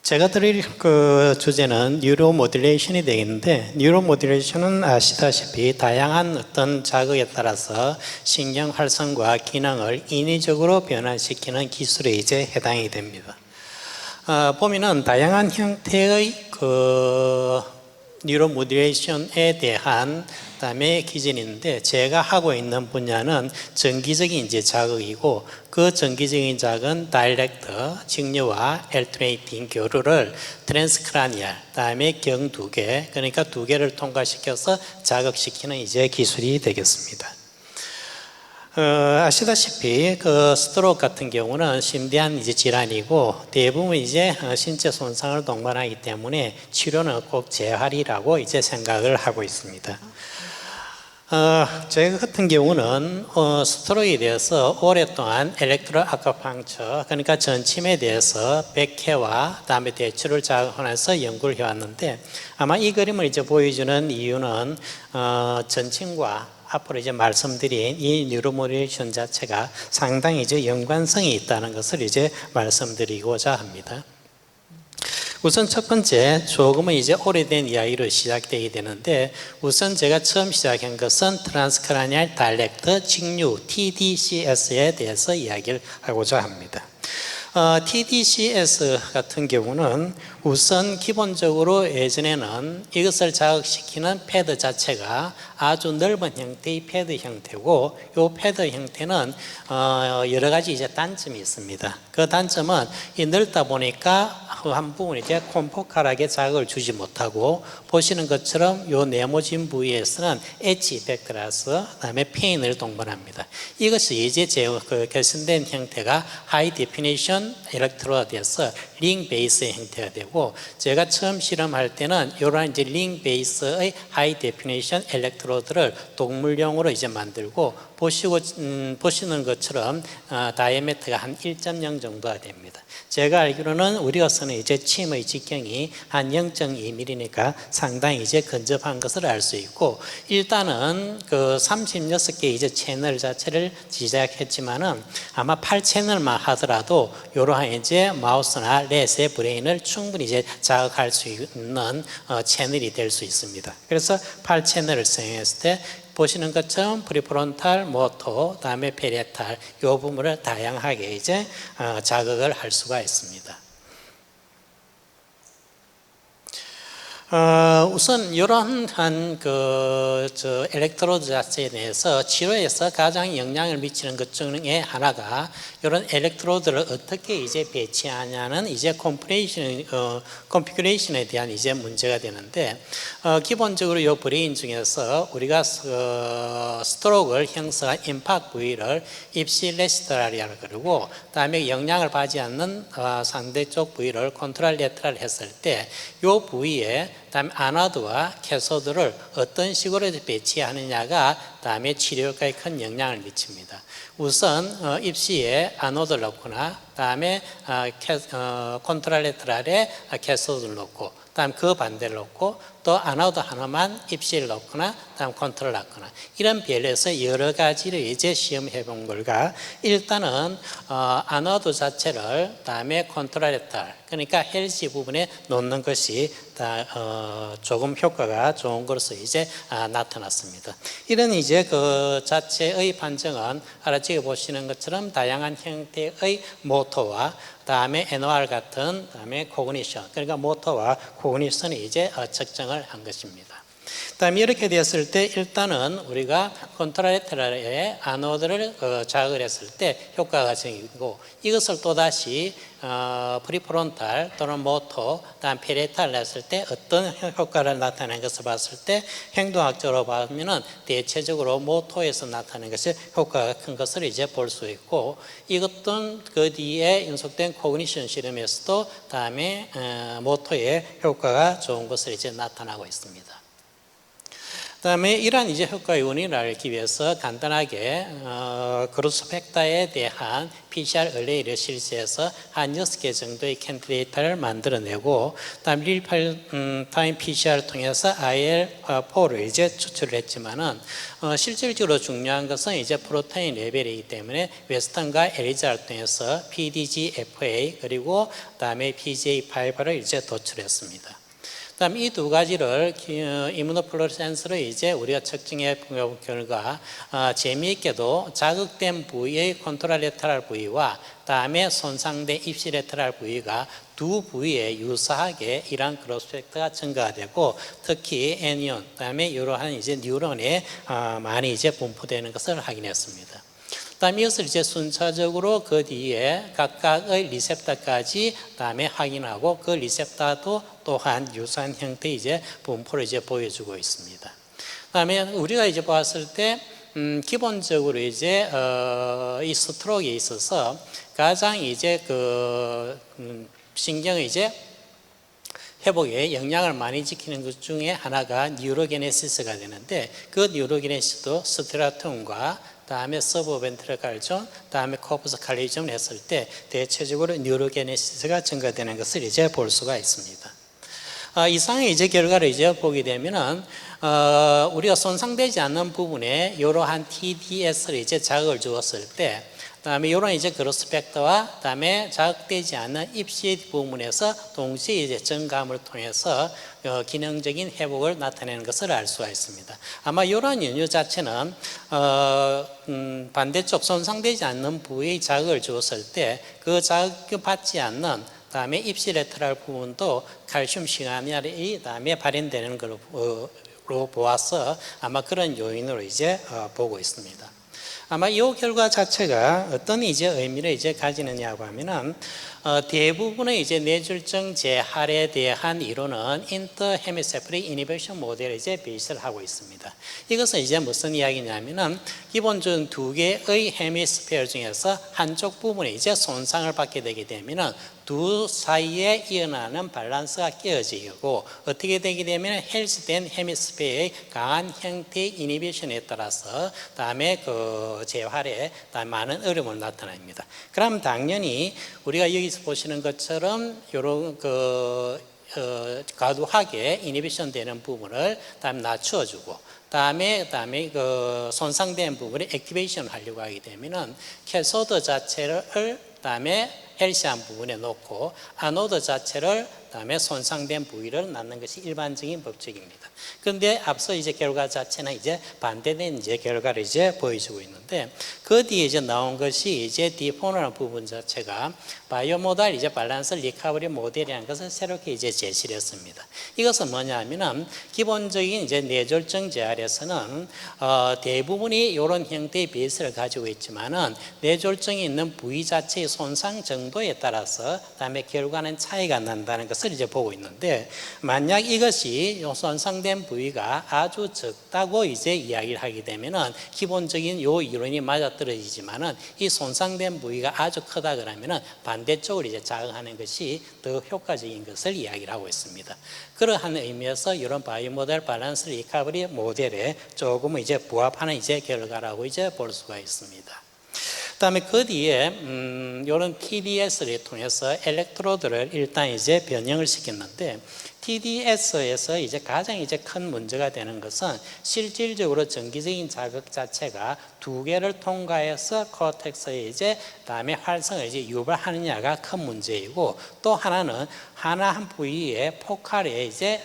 제가 드릴 그 주제는 뉴로 모듈레이션이 되겠는데, 뉴로 모듈레이션은 아시다시피 다양한 어떤 자극에 따라서 신경 활성과 기능을 인위적으로 변화시키는 기술에 이제 해당이 됩니다. 보면은 다양한 형태의 뉴로 모듈레이션에 대한 그다음에 기준이 있는데, 제가 하고 있는 분야는 정기적인 이제 자극이고, 그 정기적인 자극은 다이렉트 직류와 엘트레이팅 교류를 트랜스크라니얼 그다음에 경 2개, 그러니까 2개를 통과시켜서 자극시키는 이제 기술이 되겠습니다. 아시다시피 스트로크 같은 경우는 심대한 이제 질환이고, 대부분 이제 신체 손상을 동반하기 때문에 치료는 꼭 재활이라고 이제 생각을 하고 있습니다. 제가 같은 경우는 스트로크에 대해서 오랫동안 엘렉트로 아쿠펑처, 그러니까 전침에 대해서 100회와 그다음에 대추를 자극하면서 연구를 해왔는데, 아마 이 그림을 이제 보여주는 이유는 전침과 앞으로 이제 말씀드린 이 뉴로모듈레이션 자체가 상당히 이제 연관성이 있다는 것을 이제 말씀드리고자 합니다. 우선 첫 번째, 조금은 이제 오래된 이야기로 시작되게 되는데, 우선 제가 처음 시작한 것은 트랜스크라니얼 다이렉트 직류 TDCS에 대해서 이야기를 하고자 합니다. TDCS 같은 경우는 우선 기본적으로 예전에는 이것을 자극시키는 패드 자체가 아주 넓은 형태의 패드 형태고, 이 패드 형태는 여러 가지 이제 단점이 있습니다. 그 단점은 이 넓다 보니까 한 부분 이제 콤포칼하게 자극을 주지 못하고, 보시는 것처럼 이 네모진 부위에서는 엣지 이펙트라서 그다음에 페인을 동반합니다. 이것이 이제 개선된 형태가 하이 데피니션 일렉트로드에서 링 베이스의 형태가 되고, 제가 처음 실험할 때는 이런 이제 링 베이스의 하이 데피니션 일렉트로드를 동물용으로 이제 만들고, 보시는 것처럼 다이아메트가 한 1.0 정도가 됩니다. 제가 알기로는 우리가 쓰는 이제 침의 직경이 한 0.2mm니까 상당히 이제 근접한 것을 알 수 있고, 일단은 36개 이제 채널 자체를 제작했지만은 아마 8채널만 하더라도 이러한 이제 마우스나 렛의 브레인을 충분히 이제 자극할 수 있는 채널이 될 수 있습니다. 그래서 8채널을 사용했을 때 보시는 것처럼 프리프론탈, 모토, 다음에 페리에탈 이 부분을 다양하게 이제 자극을 할 수가 있습니다. 우선 이러한 엘렉트로드 자체에 대해서 치료에서 가장 영향을 미치는 것 중에 하나가 이런 엘렉트로드를 어떻게 이제 배치하냐는 이제 컨피규레이션에 대한 이제 문제가 되는데, 기본적으로 이 브레인 중에서 우리가 스트로크를 형성한 임팍트 부위를 입시레시트랄이라고 그러고, 그다음에 영향을 받지 않는 상대쪽 부위를 컨트롤 레트랄 했을 때 이 부위에 다음에 아나드와 캐소드를 어떤 식으로 배치하느냐가 다음에 치료 효과에 큰 영향을 미칩니다. 우선 입시에 아노드를 넣거나, 다음에 컨트라레트랄에 캐소드를 넣고, 다음 그 반대를 넣고, 또 아노드 하나만 입시를 넣거나, 다음 컨트롤을 넣거나, 이런 별에서 여러 가지를 이제 시험해 본 결과, 일단은 아노드 자체를 다음에 컨트라레트랄, 그러니까 헬시 부분에 놓는 것이 조금 효과가 좋은 것으로 이제 나타났습니다. 이런 이제 그 자체의 판정은 아래쪽에 보시는 것처럼 다양한 형태의 모토와 다음에 NOR 같은 다음에 코그니션, 그러니까 모토와 코그니션이 이제 측정을 한 것입니다. 다음에 이렇게 되었을 때 일단은 우리가 컨트라레트랄에 아노드를 자극을 했을 때 효과가 생기고, 이것을 또다시 프리프론탈 또는 모토, 다음 페리에탈을 했을 때 어떤 효과를 나타내는 것을 봤을 때, 행동학적으로 보면은 대체적으로 모토에서 나타내는 것이 효과가 큰 것을 이제 볼 수 있고, 이것도 그 뒤에 연속된 코그니션 실험에서도 다음에 모토의 효과가 좋은 것을 이제 나타나고 있습니다. 그다음에 이러한 이제 효과 요인을 알기 위해서 간단하게 그로스 팩터에 대한 PCR 의뢰를 실시해서 한 6개 정도의 캔디데이터를 만들어내고 그다음 릴타임 PCR을 통해서 IL4를 이제 추출을 했지만은 실질적으로 중요한 것은 이제 프로테인 레벨이기 때문에 웨스턴과 엘리자를 통해서 PDGFA 그리고 그다음에 PGA5를 이제 도출했습니다. 그다음 이 두 가지를 이뮤노플루오레센스로 이제 우리가 측정해 본 결과 재미있게도 자극된 부위의 콘트라레터럴 부위와 다음에 손상된 입시레터럴 부위가 두 부위에 유사하게 이러한 그로스 팩터가 증가가 되고 특히 애니온 그다음에 이러한 이제 뉴런에 많이 이제 분포되는 것을 확인했습니다. 그다음 이것을 이제 순차적으로 그 뒤에 각각의 리셉터까지 다음에 확인하고 그 리셉터도 또한 유사한 형태의 이제 분포를 이제 보여주고 있습니다. 그다음에 우리가 이제 봤을 때 기본적으로 이제 이 스트로크에 있어서 가장 이제 그 신경의 이제 회복에 영향을 많이 지키는 것 중에 하나가 뉴로게네시스가 되는데 그 뉴로게네시스도 스트라툼과 다음에 서브벤트럴칼륨, 다음에 코퍼스 칼리즘을 했을 때 대체적으로 뉴로게네시스가 증가되는 것을 이제 볼 수가 있습니다. 이상의 이제 결과를 이제 보게 되면은 우리가 손상되지 않는 부분에 이러한 TDS를 이제 자극을 주었을 때, 그다음에 이런 이제 그로스 팩터와 그다음에 자극되지 않는 입시 부분에서 동시에 이제 증감을 통해서 기능적인 회복을 나타내는 것을 알 수가 있습니다. 아마 이러한 연유 자체는 반대쪽 손상되지 않는 부위에 자극을 주었을 때 그 자극을 받지 않는 다음에 입시레터럴 부분도 칼슘 시그널이 다음에 발현되는 걸로 보아서 아마 그런 요인으로 이제 보고 있습니다. 아마 이 결과 자체가 어떤 이제 의미를 이제 가지느냐고 하면은 대부분의 이제 뇌졸중 재활에 대한 이론은 인터 헤미세프릭 이니베이션 모델을 이제 베이스를 하고 있습니다. 이것은 이제 무슨 이야기냐면은 기본적으로 두 개의 헤미스피어 중에서 한쪽 부분에 이제 손상을 받게 되게 되면은 두 사이에 일어나는 밸런스가 깨어지고 어떻게 되게 되면 헬스된 헤미스피어의 강한 형태의 이니비션에 따라서 다음에 그 재활에 많은 어려움을 나타납니다. 그럼 당연히 우리가 여기서 보시는 것처럼 이런 과도하게 이니비션 되는 부분을 다음 낮추어주고 다음에 그 손상된 부분에 액티베이션을 하려고 하게 되면은 캐소드 자체를 다음에 헬시한 부분에 놓고 아노드 자체를 다음에 손상된 부위를 낳는 것이 일반적인 법칙입니다. 그런데 앞서 이제 결과 자체는 이제 반대된 이제 결과를 이제 보여주고 있는데 그 뒤에 이제 나온 것이 이제 디포너라는 부분 자체가 바이오모달 이제 밸런스 리커버리 모델이라는 것을 새롭게 이제 제시를 했습니다. 이것은 뭐냐면은 기본적인 이제 뇌졸중 재활에서는 대부분이 이런 형태의 베이스를 가지고 있지만은 뇌졸중이 있는 부위 자체의 손상 정도에 따라서 다음에 결과는 차이가 난다는 것을 이제 보고 있는데 만약 이것이 손상된 부위가 아주 적다고 이제 이야기를 하게 되면은 기본적인 요 이론이 맞아떨어지지만은 이 손상된 부위가 아주 크다 그러면은 반대쪽으로 이제 자극하는 것이 더 효과적인 것을 이야기를 하고 있습니다. 그러한 의미에서 이런 바이오모델 밸런스 리커버리 모델에 조금 이제 부합하는 이제 결과라고 이제 볼 수가 있습니다. 그다음에 그 뒤에 이런 TDS를 통해서 엘렉트로드를 일단 이제 변형을 시켰는데 TDS에서 이제 가장 이제 큰 문제가 되는 것은 실질적으로 전기적인 자극 자체가 두 개를 통과해서 코텍스에 이제 다음에 활성을 이제 유발하느냐가 큰 문제이고 또 하나는 하나 한 부위에 포칼에 이제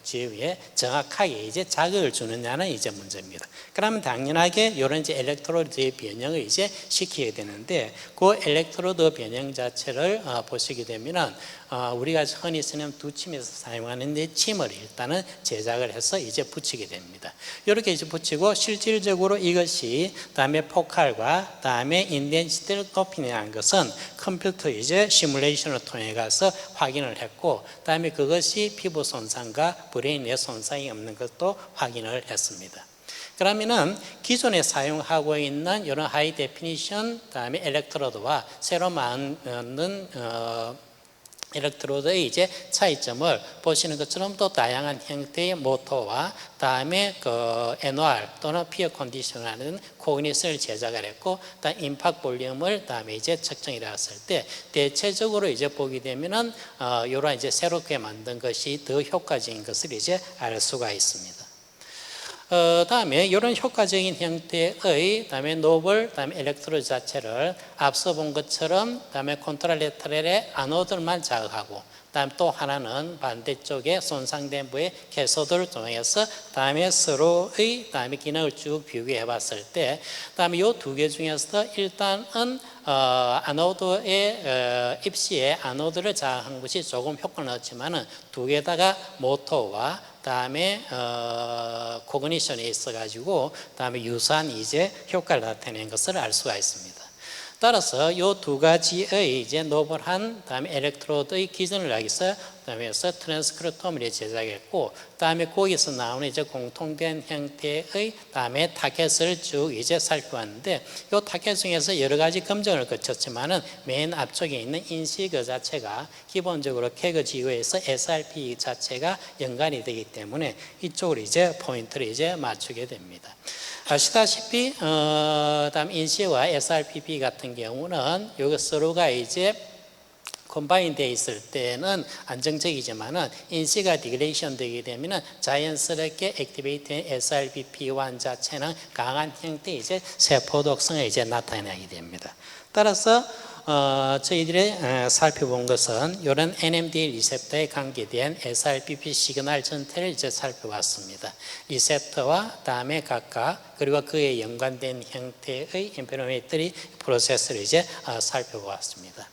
지위에 정확하게 이제 자극을 주느냐는 이제 문제입니다. 그러면 당연하게 이런 이제 엘렉트로드의 변형을 이제 시키게 되는데 그 엘렉트로드 변형 자체를 보시게 되면은 우리가 흔히 쓰는 두 침에서 사용하는 침을 일단은 제작을 해서 이제 붙이게 됩니다. 이렇게 이제 붙이고 실질적으로 이것이 다음에 포칼과 다음에 인덴시티를 높이냐는 것은 컴퓨터 이제 시뮬레이션을 통해 가서 확인을 했고 다음에 그것이 피부 손상과 브레인의 손상이 없는 것도 확인을 했습니다. 그러면은 기존에 사용하고 있는 이런 하이 데피니션 다음에 엘렉트로드와 새로 만든 일렉트로드의 이제 차이점을 보시는 것처럼 또 다양한 형태의 모터와 다음에 그 NOR 또는 피어 컨디션이라는 코그니션을 제작을 했고, 다음 임팍 볼륨을 다음에 이제 측정해 왔을 때 대체적으로 이제 보게 되면은 이런 이제 새롭게 만든 것이 더 효과적인 것을 이제 알 수가 있습니다. 다음에 이런 효과적인 형태의 다음에 노블, 다음에 일렉트로드 자체를 앞서 본 것처럼 다음에 콘트라레터럴의 아노드만 자극하고, 다음 또 하나는 반대쪽에 손상된 부의 캐소드를 통해서 다음에 서로의 다음에 기능을 쭉 비교해 봤을 때, 다음에 이 두 개 중에서 일단은 아노드의 입시에 아노드를 자극한 것이 조금 효과는 없지만은 두 개다가 모터와 다음에 코그니션이 있어가지고 다음에 유사한 이제 효과를 나타내는 것을 알 수가 있습니다. 따라서 이 두 가지의 이제 노블한 다음에 일렉트로드의 기준을 하기 위해서 다음에서 트랜스크립토미를 제작했고, 다음에 거기서 나오는 이제 공통된 형태의 다음에 타켓을 쭉 이제 살펴봤는데, 이 타켓 중에서 여러 가지 검증을 거쳤지만은 맨 앞쪽에 있는 인식 그 자체가 기본적으로 캐그 지구에서 SRP 자체가 연관이 되기 때문에 이쪽으로 이제 포인트를 이제 맞추게 됩니다. 아시다시피 다음 인시와 SRPP 같은 경우는 여기 서로가 이제 컴바인 되어 있을 때는 안정적이지만은 인시가 디그레이션 되게 되면은 자연스럽게 액티베이트된 SRPP1 자체는 강한 형태의 이제 세포 독성을 이제 나타내게 됩니다. 따라서 저희들이 살펴본 것은 이런 NMDA 리셉터에 관계된 SRPP 시그널 전체를 이제 살펴봤습니다. 리셉터와 다음에 각각 그리고 그에 연관된 형태의 인포메이터리 프로세스를 이제 살펴보았습니다.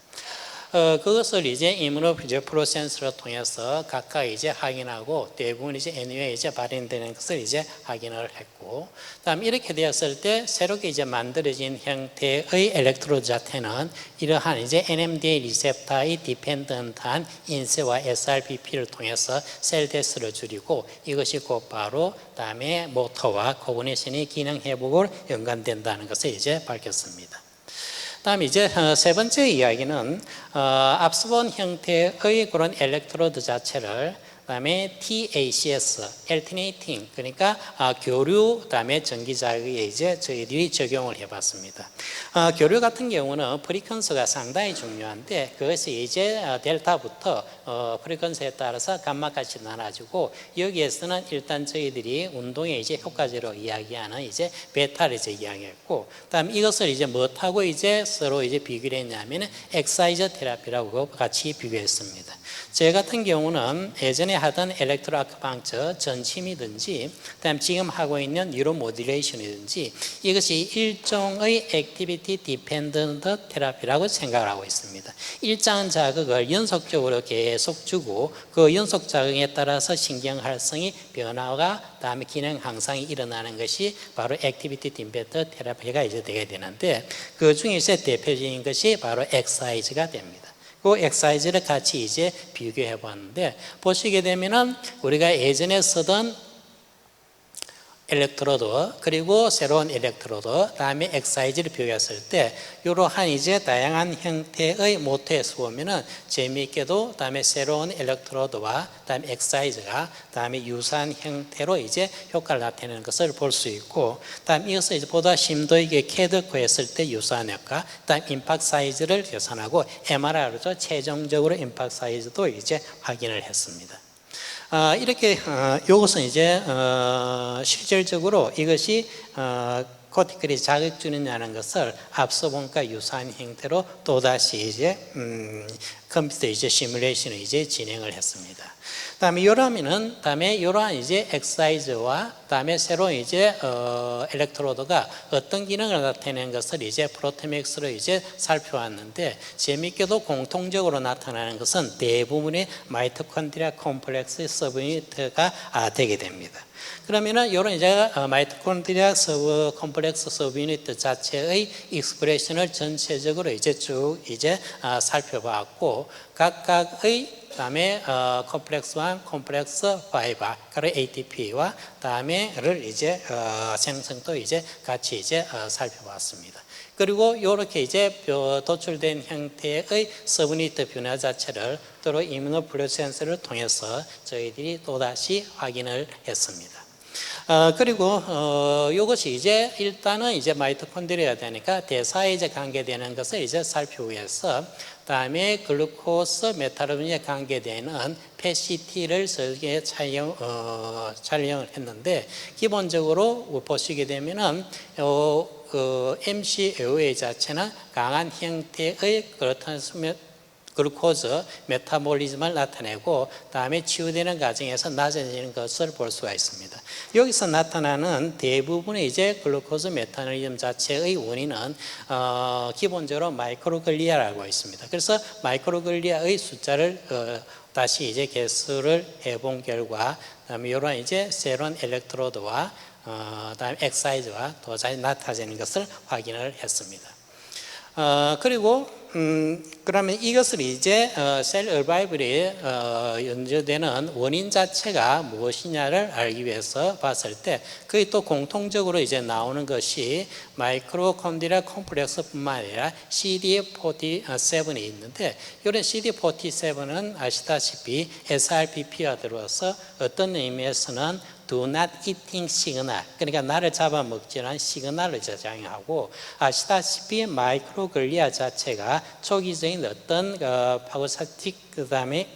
그것을 이제 이뮤노 프로센서를 통해서 각각 이제 확인하고 대부분 이제 NU에 이제 발현되는 것을 이제 확인을 했고, 다음 이렇게 되었을 때 새롭게 이제 만들어진 형태의 일렉트로드 자체는 이러한 이제 NMDA 리셉터의 디펜던트한 인세와 SRPP를 통해서 셀 데스를 줄이고, 이것이 곧바로 다음에 모터와 코그니션의 기능 회복을 연관된다는 것을 이제 밝혔습니다. 다음 이제 세 번째 이야기는 앞서 본 형태의 그런 일렉트로드 자체를 그다음에 TACS, Alternating, 그러니까 교류 다음에 전기 자극에 이제 저희들이 적용을 해봤습니다. 교류 같은 경우는 프리퀀스가 상당히 중요한데, 그것이 이제 델타부터 프리퀀스에 따라서 감마까지 나눠지고, 여기에서는 일단 저희들이 운동에 이제 효과적으로 이야기하는 이제 베타를 이제 이야기했고, 다음 이것을 이제 뭐하고 이제 서로 이제 비교를 했냐면은 엑사이저 테라피라고 같이 비교했습니다. 제 같은 경우는 예전에 하던 엘렉트로 아큐펑처 전침이든지 그다음 지금 하고 있는 뉴로 모듈레이션이든지 이것이 일종의 액티비티 디펜던트 테라피라고 생각을 하고 있습니다. 일정한 자극을 연속적으로 계속 주고 그 연속 자극에 따라서 신경 활성이 변화가 다음에 기능 향상이 일어나는 것이 바로 액티비티 디펜던트 테라피가 이제 되게 되는데, 그 중에서 대표적인 것이 바로 엑사이즈가 됩니다. 그 엑사이즈를 같이 이제 비교해 봤는데, 보시게 되면은 우리가 예전에 쓰던 일렉트로드 그리고 새로운 일렉트로드 다음에 엑사이즈를 비교했을 때 이러한 이제 다양한 형태의 모터에서 보면은 재미있게도 다음에 새로운 일렉트로드와 다음에 엑사이즈가 다음에 유사한 형태로 이제 효과를 나타내는 것을 볼 수 있고, 다음 이것을 이제 보다 심도 있게 캐드코 했을 때 유사한 효과, 다음 임팍트 사이즈를 계산하고 MRI로 최종적으로 임팍트 사이즈도 이제 확인을 했습니다. 이렇게 이것은 이제 실질적으로 이것이 코티클이 자극 주느냐는 것을 앞서 본과 유사한 형태로 또다시 이제 컴퓨터 이제 시뮬레이션을 이제 진행을 했습니다. 다음에 요러면은 다음에 요러한 이제 엑사이즈와 다음에 새로운 이제 일렉트로드가 어떤 기능을 나타내는 것을 이제 프로테믹스로 이제 살펴왔는데, 재미있게도 공통적으로 나타나는 것은 대부분의 마이토콘드리아 콤플렉스 서브유니트가 되게 됩니다. 그러면은 이런 이제 마이토콘드리아 콤플렉스 서브유니트 자체의 익스프레션을 전체적으로 이제 쭉 이제 살펴봤고, 각각의 그다음에 콤플렉스 1, 콤플렉스 5, 그리고 ATP와 다음에를 이제 생성도 이제 같이 이제 살펴봤습니다. 그리고 이렇게 이제 도출된 형태의 서브니트 변화 자체를 또로 이뮤노플루센스를 통해서 저희들이 또다시 확인을 했습니다. 그리고 이것이 이제 일단은 이제 마이토콘드리아가 되니까 대사에 이제 관계되는 것을 이제 살피기 위해서 다음에 글루코스 메타보리즘에 관계되는 PET-CT를 저기에 촬영을 했는데 기본적으로 보시게 되면은 MCAOA 자체는 강한 형태의 그렇다는 글루코즈 메타볼리즘을 나타내고 다음에 치유되는 과정에서 낮아지는 것을 볼 수가 있습니다. 여기서 나타나는 대부분의 이제 글루코즈 메타볼리즘 자체의 원인은 기본적으로 마이크로글리아라고 있습니다. 그래서 마이크로글리아의 숫자를 다시 이제 개수를 해본 결과 그다음에 이런 이제 세론 엘렉트로드와 다음 엑사이즈와 도자기 나타지는 것을 확인을 했습니다. 그리고 그러면 이것을 이제 셀 얼바이벌에 연주되는 원인 자체가 무엇이냐를 알기 위해서 봤을 때 그게 또 공통적으로 이제 나오는 것이 마이크로콘드리아 콤플렉스뿐만 아니라 CD47이 있는데 이런 CD47은 아시다시피 SRPP가 들어와서 어떤 의미에서는 do not eating 시그널, 그러니까 나를 잡아먹지는 시그널을 저장하고 아시다시피 마이크로글리아 자체가 초기적인 어떤 파고사틱 그다음에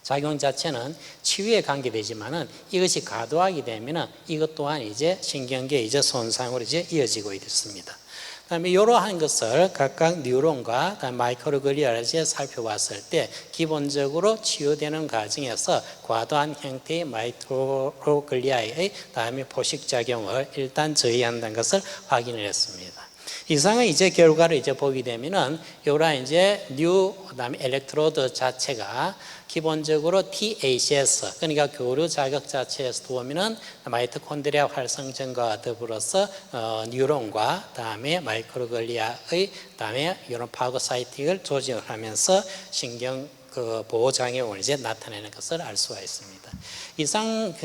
작용 자체는 치유에 관계되지만은 이것이 과도하게 되면은 이것 또한 이제 신경계 이제 손상으로 이제 이어지고 있습니다. 그다음에 이러한 것을 각각 뉴런과 마이크로글리아를 살펴봤을 때 기본적으로 치유되는 과정에서 과도한 형태의 마이크로글리아의 다음에 포식작용을 일단 저해한다는 것을 확인을 했습니다. 이상의 이제 결과를 이제 보게 되면은 요런 이제 그다음에 엘렉트로드 자체가 기본적으로 THS 그러니까 교류 자극 자체에서 보면은 마이토콘드리아 활성전과 더불어서 뉴런과 다음에 마이크로글리아의 다음에 이런 파고사이틱을 조직을 하면서 신경 보호장애를 이제 나타내는 것을 알 수가 있습니다. 이상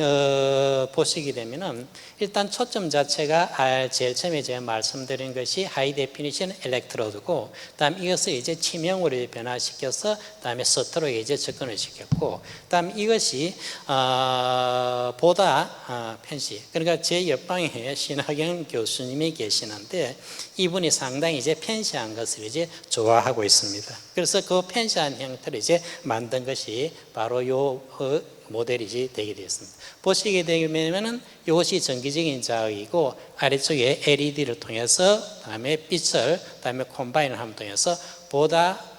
보시게 되면은 일단 초점 자체가 제일 처음에 제가 말씀드린 것이 하이 데피니션 엘렉트로드고, 다음 이것을 이제 치명으로 변화시켜서 다음에 서트로 이제 접근을 시켰고, 다음 이것이 보다 편시, 그러니까 제 옆방에 신하경 교수님이 계시는데 이분이 상당히 이제 편시한 것을 이제 좋아하고 있습니다. 그래서 그 편시한 형태를 이제 만든 것이 바로 요 모델이 되게 되었습니다. 보시게 되면은 이것이 전기적인 자극이고 아래쪽에 LED를 통해서 다음에 빛을 다음에 콤바인을 함 통해서 보다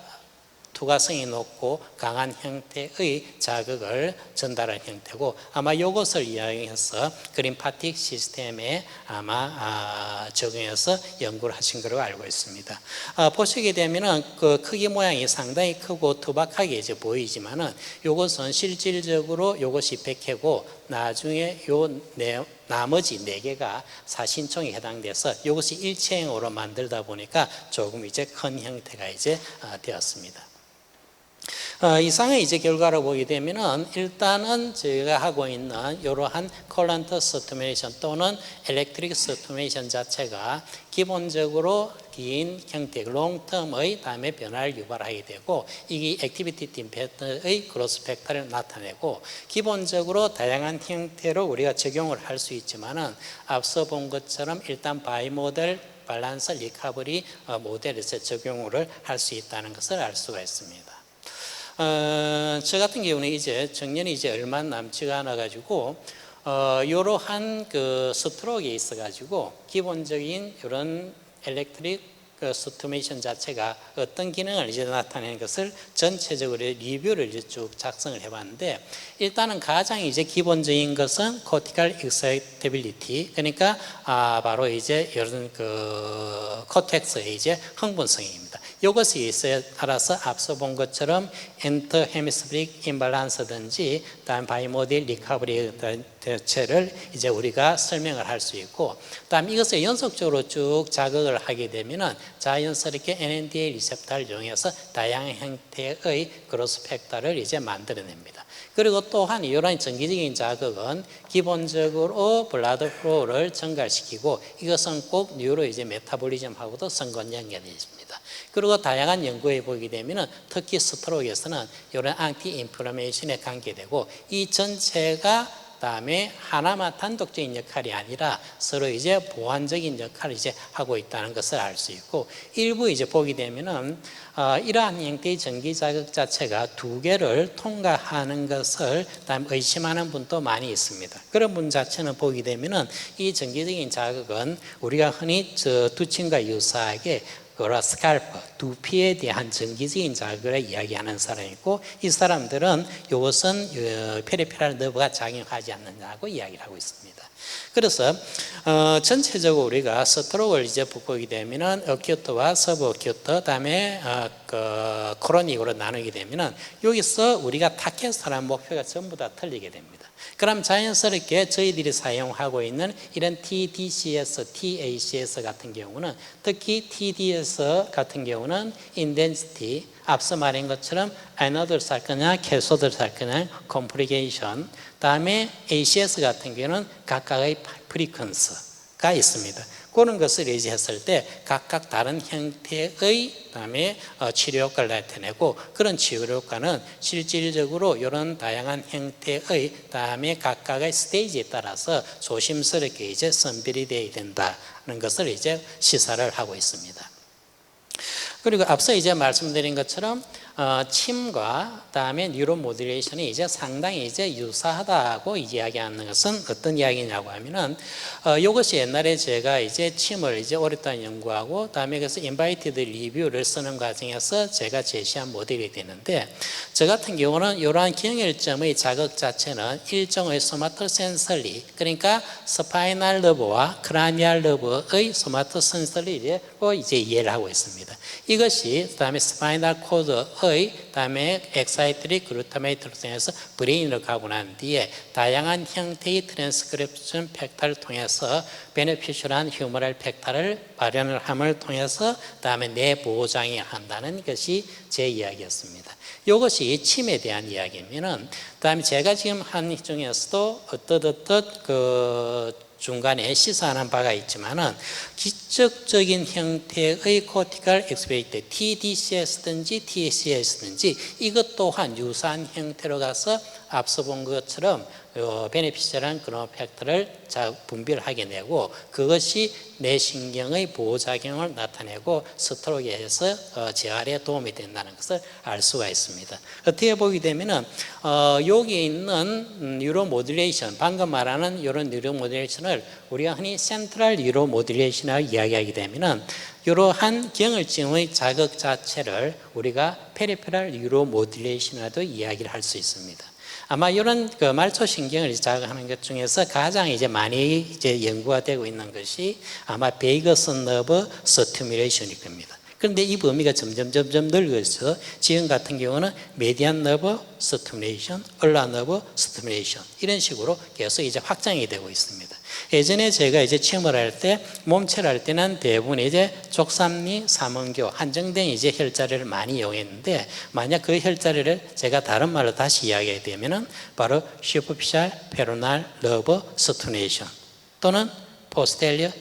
투과성이 높고 강한 형태의 자극을 전달하는 형태고, 아마 이것을 이용해서 그린파틱 시스템에 아마 적용해서 연구를 하신 걸로 알고 있습니다. 보시게 되면은 그 크기 모양이 상당히 크고 투박하게 이제 보이지만은 이것은 실질적으로 이것이 100회고 나중에 나머지 4개가 사신총에 해당돼서 이것이 일체형으로 만들다 보니까 조금 이제 큰 형태가 이제 되었습니다. 이상의 이제 결과를 보게 되면은 일단은 저희가 하고 있는 이러한 컬런트 스티뮬레이션 또는 일렉트릭 스티뮬레이션 자체가 기본적으로 긴 형태, 롱텀의 다음에 변화를 유발하게 되고 이게 액티비티 팀 패턴의 그로스 팩터를 나타내고 기본적으로 다양한 형태로 우리가 적용을 할 수 있지만은 앞서 본 것처럼 일단 바이모델 밸런스 리커버리 모델에서 적용을 할 수 있다는 것을 알 수가 있습니다. 저 같은 경우는 이제 정년이 이제 얼마 남지가 않아 가지고 이러한 그 스트로크에 있어 가지고 기본적인 이런 일렉트릭 스티뮬레이션 자체가 어떤 기능을 이제 나타내는 것을 전체적으로 리뷰를 이제 쭉 작성을 해봤는데, 일단은 가장 이제 기본적인 것은 코티칼 익사이터빌리티, 그러니까 바로 이제 이런 그 코텍스의 이제 흥분성입니다. 이것이 있어에 따라서 앞서 본 것처럼 엔터 헤미스피릭 임밸런스든지 다음 바이모딜 리커버리 대체를 이제 우리가 설명을 할 수 있고, 다음 이것을 연속적으로 쭉 자극을 하게 되면은 자연스럽게 NMDA 리셉터를 이용해서 다양한 형태의 그로스 팩터를 이제 만들어냅니다. 그리고 또한 이러한 정기적인 자극은 기본적으로 블라드 플로우를 증가시키고 이것은 꼭 뉴로 이제 메타볼리즘하고도 상관 연결되어 있습니다. 그리고 다양한 연구에 보게 되면은 특히 스트로크에서는 이런 안티 인플라메이션에 관계되고 이 전체가 다음에 하나만 단독적인 역할이 아니라 서로 이제 보완적인 역할을 이제 하고 있다는 것을 알 수 있고, 일부 이제 보게 되면은 이러한 형태의 전기 자극 자체가 두 개를 통과하는 것을 다음 의심하는 분도 많이 있습니다. 그런 분 자체는 보게 되면은 이 전기적인 자극은 우리가 흔히 두침과 유사하게 스칼프, 두피에 대한 전기적인 자극을 이야기하는 사람이고, 이 사람들은 이것은 페리페랄 너브가 작용하지 않는다고 이야기를 하고 있습니다. 그래서 전체적으로 우리가 스트로크를 이제 보게 되면은 어큐트와 서브 어큐트, 다음에 크로닉으로 나누게 되면은 여기서 우리가 타겟하는 목표가 전부 다 틀리게 됩니다. 그럼 자연스럽게 저희들이 사용하고 있는 이런 TDCS, TACS 같은 경우는, 특히 TDS 같은 경우는 인덴시티, 앞서 말한 것처럼 애너드를 살 거냐 캐소드를 살 거냐 컴플리케이션, 다음에 ACS 같은 경우는 각각의 프리퀀스가 있습니다. 그런 것을 예지했을 때 각각 다른 형태의 다음에 치료 효과를 나타내고, 그런 치료 효과는 실질적으로 이런 다양한 형태의 다음에 각각의 스테이지에 따라서 조심스럽게 이제 선별이 되어야 된다는 것을 이제 시사를 하고 있습니다. 그리고 앞서 이제 말씀드린 것처럼 침과 다음에 뉴로 모듈레이션이 이제 상당히 이제 유사하다고 이야기하는 것은 어떤 이야기냐고 하면은 이것이 옛날에 제가 이제 침을 이제 오랫동안 연구하고 다음에 그래서 인바이티드 리뷰를 쓰는 과정에서 제가 제시한 모델이 되는데, 저 같은 경우는 이러한 경혈점의 자극 자체는 일종의 소마토 센서리, 그러니까 스파이널 너브와 크라니얼 너브의 소마토 센서리로 이제 이해를 하고 있습니다. 이것이 다음에 스파이널 코드의 다음에 엑사이트릭 글루타메이트를 통해서 브레인으로 가고 난 뒤에 다양한 형태의 트랜스크립션 팩터를 통해서 베네피셜한 휴머럴 팩터를 발현을 함을 통해서 다음에 내보장을 한다는 것이 제 이야기였습니다. 이것이 침에 대한 이야기면은, 다음에 제가 지금 한 중에서도 중간에 시사하는 바가 있지만은 기적적인 형태의 코티칼 엑스페이트 TDCS든지 TACS든지 이것 또한 유사한 형태로 가서 앞서 본 것처럼 베네피셜한 그런 팩터를 분비하게 되고, 그것이 뇌신경의 보호작용을 나타내고 스트로크에서 재활에 도움이 된다는 것을 알 수가 있습니다. 어떻게 보게 되면은 여기 있는 뉴로 모듈레이션, 방금 말하는 이런 뉴로 모듈레이션을 우리가 흔히 센트럴 뉴로 모듈레이션이라고 이야기하게 되면은 이러한 경혈증의 자극 자체를 우리가 페리페랄 뉴로 모듈레이션이라도 이야기를 할 수 있습니다. 아마 이런 말초신경을 자극하는 것 중에서 가장 이제 많이 이제 연구가 되고 있는 것이 아마 베이거스 너브 스티뮬레이션일 겁니다. 그런데 이 범위가 점점 늘어서 지금 같은 경우는 메디안 너브 스티뮬레이션, 얼라 너브 스티뮬레이션 이런 식으로 계속 이제 확장이 되고 있습니다. 예전에 제가 이제 침을 할 때, 몸체를 할 때는 대부분 이제 족삼리, 삼원교, 한정된 이제 혈자리를 많이 이용했는데, 만약 그 혈자리를 제가 다른 말로 다시 이야기하게 되면은 바로 슈퍼피셜 페로날 러브 스튜네이션 또는 포스텔리어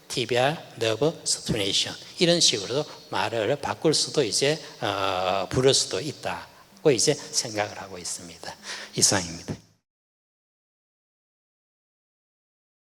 티비알 러브 스튜네이션 이런 식으로 말을 바꿀 수도 이제 부를 수도 있다고 이제 생각을 하고 있습니다. 이상입니다.